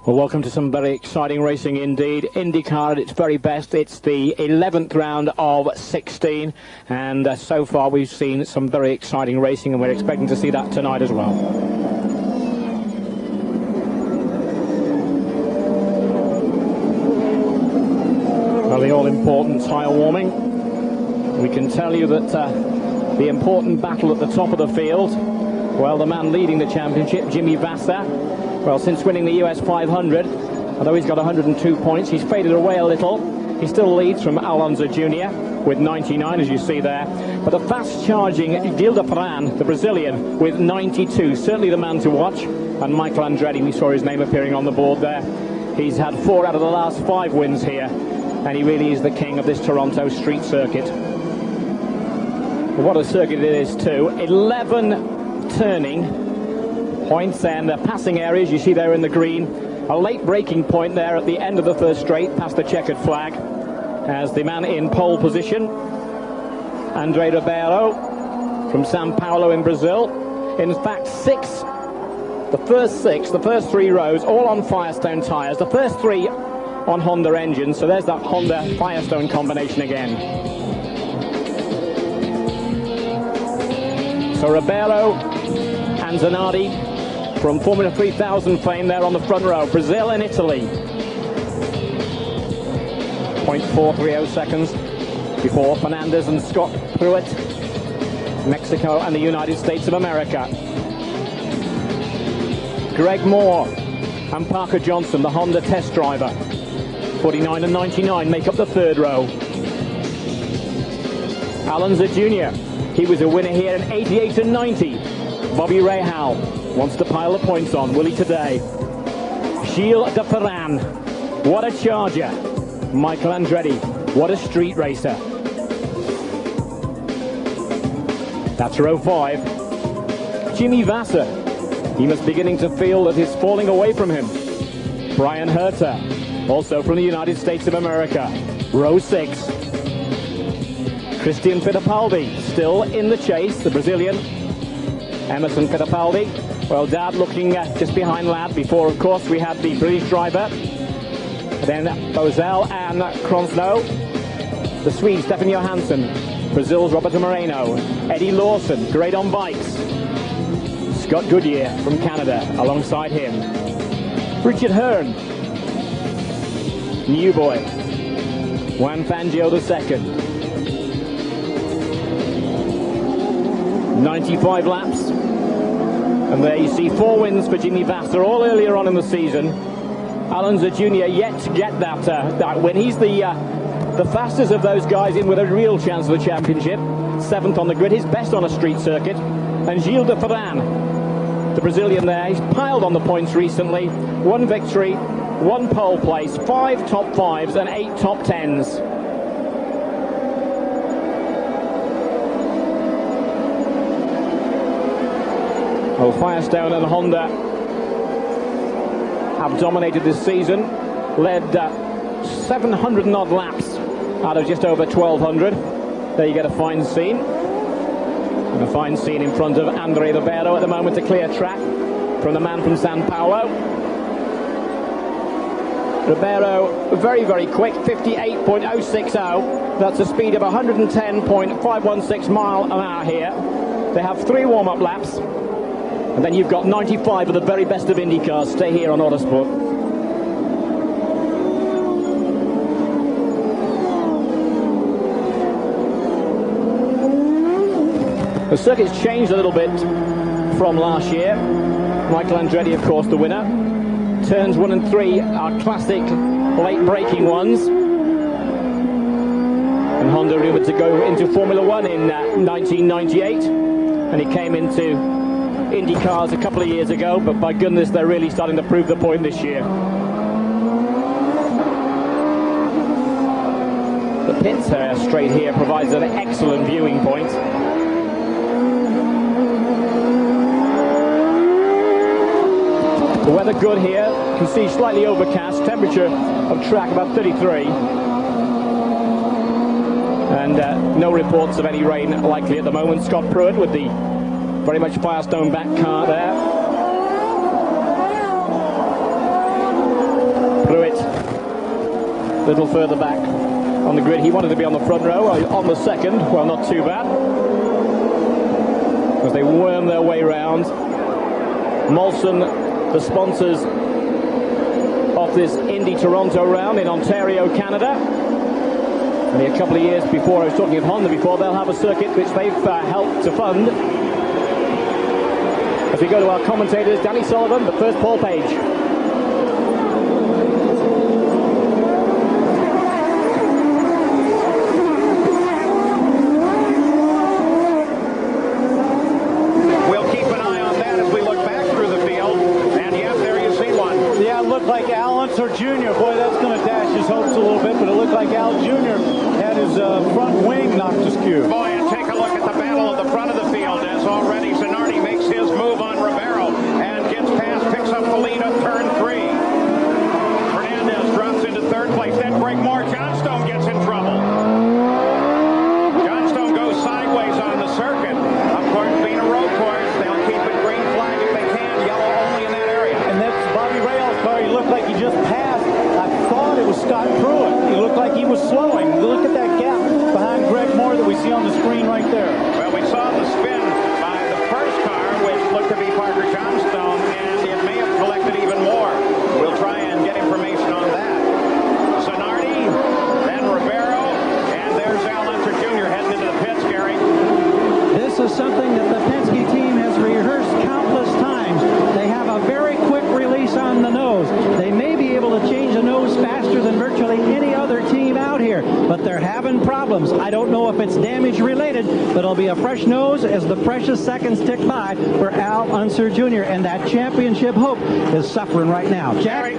Well, welcome to some very exciting racing indeed. Indycar at its very best. It's the 11th round of 16, and so far we've seen some very exciting racing, and we're expecting to see that tonight as well. Well, the all-important tyre warming. We can tell you that the important battle at the top of the field, well, the man leading the championship, Jimmy Vasser, well, since winning the US 500, although he's got 102 points, he's faded away a little. He still leads from Alonso Jr. with 99, as you see there. But the fast-charging Gil de Ferran, the Brazilian, with 92, certainly the man to watch. And Michael Andretti, we saw his name appearing on the board there. He's had 4 out of the last 5 wins here, and he really is the king of this Toronto street circuit. What a circuit it is, too. 11 turning points and passing areas you see there in the green. A late braking point there at the end of the first straight past the checkered flag as the man in pole position, André Ribeiro from São Paulo in Brazil. In fact, the first 3 rows all on Firestone tyres, the first 3 on Honda engines, so there's that Honda Firestone combination again. So Ribeiro and Zanardi from Formula 3000 fame there on the front row. Brazil and Italy. 0.430 seconds before Fernandez and Scott Pruitt, Mexico and the United States of America. Greg Moore and Parker Johnson, the Honda test driver. 49 and 99 make up the 3rd row. Alonso Jr., he was a winner here in 88 and 90. Bobby Rahal wants to pile the points on, will he today? Gil de Ferran, what a charger. Michael Andretti, what a street racer. That's row 5. Jimmy Vasser, he must be beginning to feel that he's falling away from him. Brian Herter, also from the United States of America. Row 6. Christian Fittipaldi, still in the chase, the Brazilian. Emerson Fittipaldi, well, Dad looking just behind Lad before, of course, we had the British driver. Then Bozell and Kronsno. The Swede, Stefan Johansson. Brazil's Roberto Moreno. Eddie Lawson, great on bikes. Scott Goodyear from Canada, alongside him. Richard Hearn. New boy. Juan Fangio II. 95 laps. And there you see 4 wins for Jimmy Vasser, all earlier on in the season. Alonso Jr. yet to get that win. He's the fastest of those guys in with a real chance of the championship. 7th on the grid, his best on a street circuit. And Gil de Ferran, the Brazilian there, he's piled on the points recently. 1 victory, 1 pole place, 5 top 5s and 8 top 10s. Well, Firestone and Honda have dominated this season, led 700 and odd laps out of just over 1,200. There you get a fine scene. And a fine scene in front of André Ribeiro at the moment to clear track from the man from São Paulo. Ribeiro very, very quick, 58.060. That's a speed of 110.516 mile an hour here. They have 3 warm-up laps. And then you've got 95 of the very best of IndyCars. Stay here on Autosport. The circuit's changed a little bit from last year. Michael Andretti, of course, the winner. Turns 1 and 3 are classic late braking ones. And Honda rumored to go into Formula 1 in 1998. And he came into IndyCars a couple of years ago, but by goodness, they're really starting to prove the point this year. The pits straight here provides an excellent viewing point. The weather good here. You can see slightly overcast. Temperature of track about 33. And no reports of any rain likely at the moment. Scott Pruitt with the very much Firestone back car there. little further back on the grid. He wanted to be on the front row, on the second. Well, not too bad, as they worm their way round. Molson, the sponsors of this Indy Toronto round in Ontario, Canada. Only a couple of years before, I was talking of Honda before, they'll have a circuit which they've helped to fund. As we go to our commentators, Danny Sullivan, but first Paul Page. We'll keep an eye on that as we look back through the field. And yes, there you see one. Yeah, it looked like Al Unser Jr. Boy, that's going to dash his hopes a little bit, but it looked like Al Jr. had his front wing knocked askew. Boy, and take a look at the battle at the front of the field as already Zanardi makes his move on Ribeiro and gets past, picks up the lead of turn 3. Fernandez drops into third place. Then Greg Moore, Johnstone gets in trouble. Johnstone goes sideways on the circuit. Of course, being a road course, they'll keep it green flag if they can, yellow only in that area. And that's Bobby Rahal's car. He looked like he just passed. I thought it was Scott Pruitt. He looked like he was slowing. Look at that gap behind Greg Moore that we see on the screen right there. Well, we saw the spin by the first car, which looked to be Parker Johnstone, and it may have collected even more. We'll try and get information on that. Zanardi, then Ribeiro, and there's Al Unser Jr. heading into the pits, Gary. This is something that the Penske team has rehearsed countless times. They have a very quick release on the nose. They may be able to change the nose faster than virtually any other team out here, but they're having problems. I don't know if it's damage related, but it'll be a fresh nose as the precious seconds tick by for Al Unser Jr., and that championship hope is suffering right now. Jack?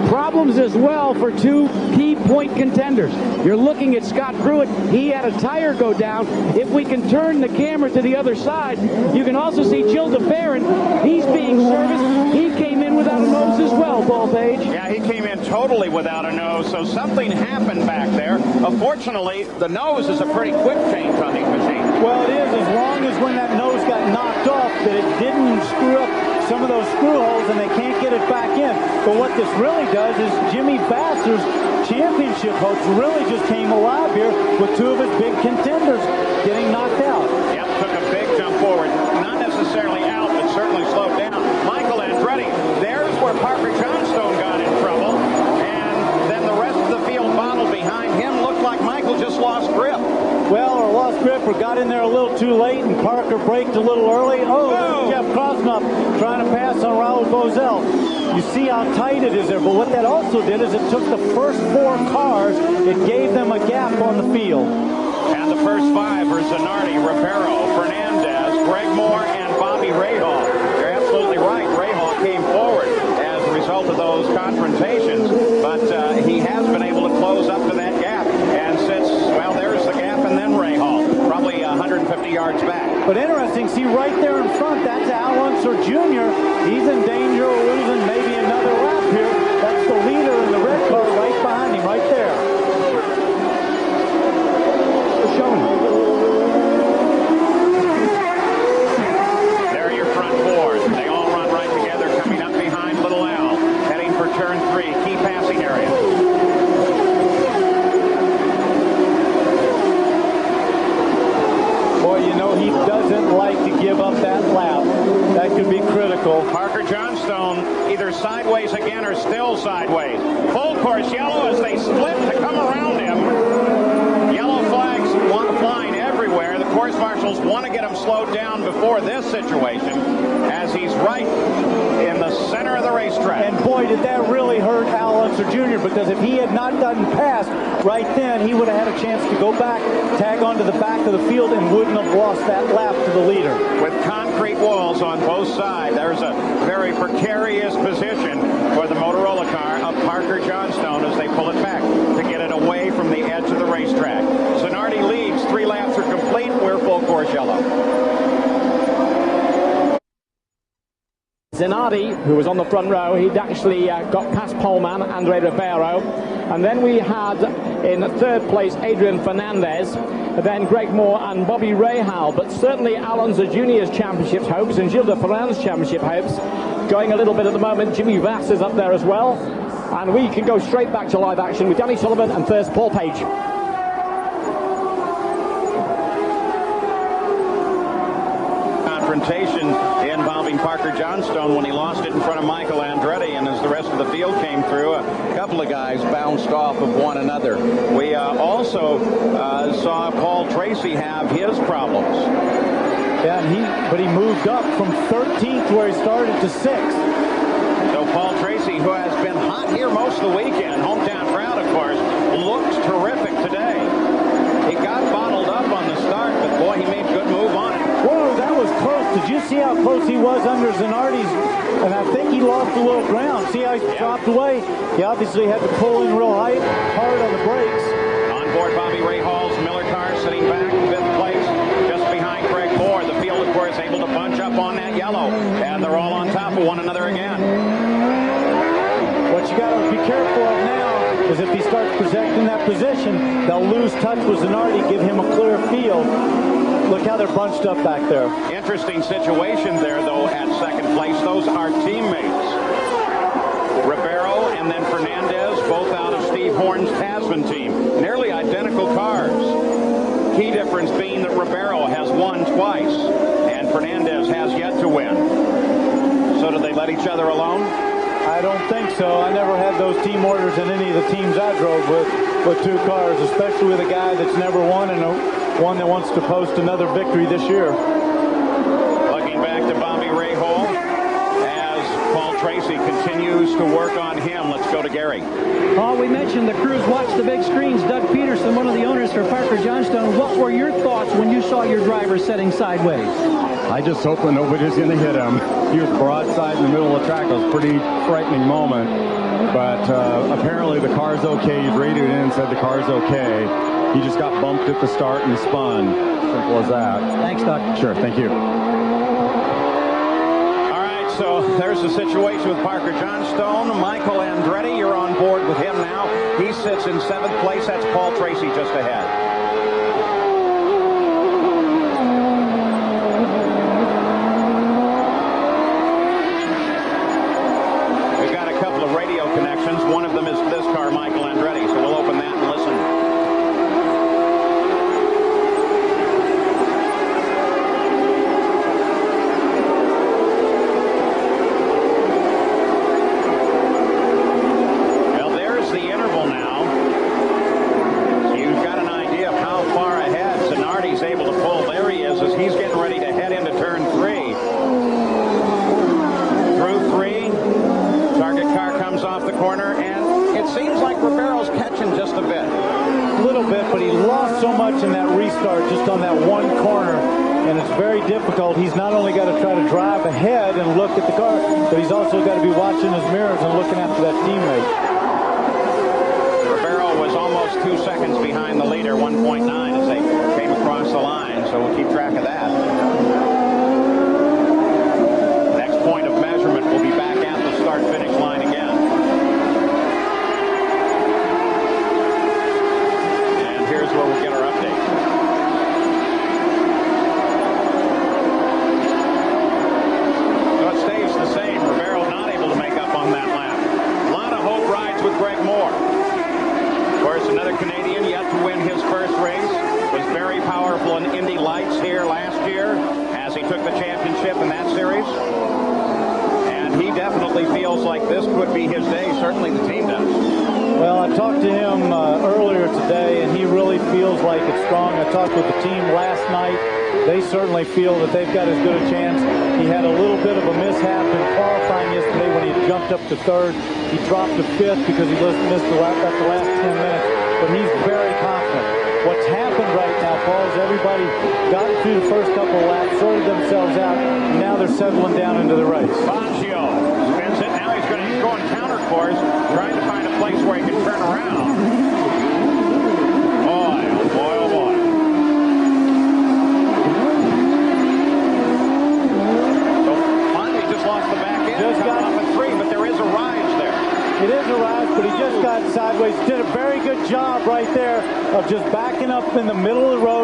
Problems as well for two key point contenders. You're looking at Scott Pruitt. He had a tire go down. If we can turn the camera to the other side, you can also see Jill DeBaron. He's being serviced. He came in without a nose as well, Paul Page. Yeah, he came in totally without a nose, so something happened back there. Fortunately, the nose is a pretty quick change on these machines. Well, it is, as long as when that nose got knocked off that it didn't screw up some of those screw holes and they can't get it back in. But what this really does is Jimmy Vassar's championship hopes really just came alive here with two of his big contenders getting knocked out. Yep, took a big jump forward. Not necessarily out, but certainly slowed down. Michael Andretti, there's where Parker Johnstone got in trouble. And then the rest of the field bottled behind him. Looked like Michael just lost grip. Well, or lost grip or got in there a little too late and Parker braked a little early. Oh, Jeff Krosnoff trying to pass on Raul Boesel. You see how tight it is there, but what that also did is it took the first 4 cars, it gave them a gap on the field. And the first 5 are Zanardi, Ribeiro, Fernandez, Greg Moore, and Bobby Rahal. You're absolutely right. Rahal came forward as a result of those confrontations, but he has been able to close up to that gap. And since, well, there's the gap and then Rahal, probably 150 yards back. But interesting, see right there in front, that's Al Unser Jr. He's in danger of losing maybe another lap here. That's the leader in the red car right behind him, right there. Show him. There are your front 4. They all run right together, coming up behind Little Al, heading for turn 3, key passing area. You know, he doesn't like to give up that lap. That could be critical. Parker Johnstone either sideways again or still sideways. Full course yellow as they split to come around him. Yellow flags flying everywhere. The course marshals want to get him slowed down before this situation as he's right in the center of the racetrack. And boy, did that really hurt Al Unser Jr. because if he had not gotten past right then, he would have had a chance to go back, tag onto the back of the field, and wouldn't have lost that lap to the leader. With concrete walls on both sides, there's a very precarious position for the Motorola car of Parker Johnstone as they pull it back to get it away from the edge of the racetrack. Zanardi leads. 3 laps are complete. We're full course yellow. Zanardi, who was on the front row, he'd actually got past poleman Andre Ribeiro, and then we had in third place Adrian Fernandez, then Greg Moore and Bobby Rahal, but certainly Al Unser Jr.'s championship hopes and Gilles de Ferran's championship hopes going a little bit at the moment. Jimmy Vass is up there as well. And we can go straight back to live action with Danny Sullivan and first Paul Page. Confrontation involving Parker Johnstone when he lost it in front of Michael Andretti, and as the rest of the field came through, a couple of guys bounced off of one another. We also saw Paul Tracy have his problems. Yeah, but he moved up from 13th where he started to 6th. So Paul Tracy, who has been hot here most of the weekend, hometown crowd of course, looked terrific today. He got bottled up on the start, but boy, he made a good move on it. Whoa, that was close. Did you see how close he was under Zanardi's? And I think he lost a little ground. See how he dropped away? He obviously had to pull in real hard on the brakes. On board Bobby Rahall's Miller car, sitting back in 5th place, just behind Greg Moore. The field, of course, able to bunch up on that yellow, and they're all on top of one another again. What you got to be careful of now is if he starts projecting that position, they'll lose touch with Zanardi, give him a clear field. Look how they're bunched up back there. Interesting situation there, though, at 2nd place. Those are teammates. Ribeiro and then Fernandez, both out of Steve Horn's Tasman team. Nearly identical cars. Key difference being that Ribeiro has won twice, and Fernandez has yet to win. So do they let each other alone? I don't think so. I never had those team orders in any of the teams I drove with 2 cars, especially with a guy that's never won and one that wants to post another victory this year. Looking back to Bobby Rahal as Paul Tracy continues to work on him. Let's go to Gary. Oh, we mentioned the crews watch the big screens. Doug Peterson, one of the owners for Parker Johnstone. What were your thoughts when you saw your driver setting sideways? I just hope that nobody's going to hit him. He was broadside in the middle of the track. It was a pretty frightening moment. But apparently the car's okay. He radioed in and said the car's okay. He just got bumped at the start and spun. Simple as that. Thanks, Doc. Sure, thank you. All right, so there's the situation with Parker Johnstone. Michael Andretti, you're on board with him now. He sits in 7th place. That's Paul Tracy just ahead. Connections. One of them is this car, Michael Andretti, so we'll open that and listen. Well, there's the interval now. So you've got an idea of how far ahead Zanardi's able to pull. There he is as he's getting ready to head into turn 3. Through 3. Target car comes off the corner, and it seems like Ribeiro's catching just a bit. A little bit, but he lost so much in that restart just on that one corner, and it's very difficult. He's not only got to try to drive ahead and look at the car, but he's also got to be watching his mirrors and looking after that teammate. Ribeiro was almost 2 seconds behind the leader, 1.9, as they came across the line, so we'll keep track of that. Next point of measurement will be back at the start-finish line again. And here's where we'll get our update. So it stays the same. Ribeiro not able to make up on that lap. A lot of hope rides with Greg Moore. Of course, another Canadian yet to win his first race. Was very powerful in Indy Lights here last year as he took the championship in that series. He definitely feels like this could be his day. Certainly the team does. Well, I talked to him earlier today, and he really feels like it's strong. I talked with the team last night. They certainly feel that they've got as good a chance. He had a little bit of a mishap in qualifying yesterday when he jumped up to 3rd. He dropped to 5th because he missed the lap at the last 10 minutes. But he's very confident. What's happened right now, Paul, is everybody got through the first couple of laps, sorted themselves out, and now they're settling down into the race. Fangio spins it. Now he's going counter course, trying to find a place where he can turn around. Boy, oh boy, oh boy. So finally just lost the back end. Just got off at 3, but there is a rise there. It is a rise, but he just got sideways. Did a very good job right there of just backing up in the middle of the road.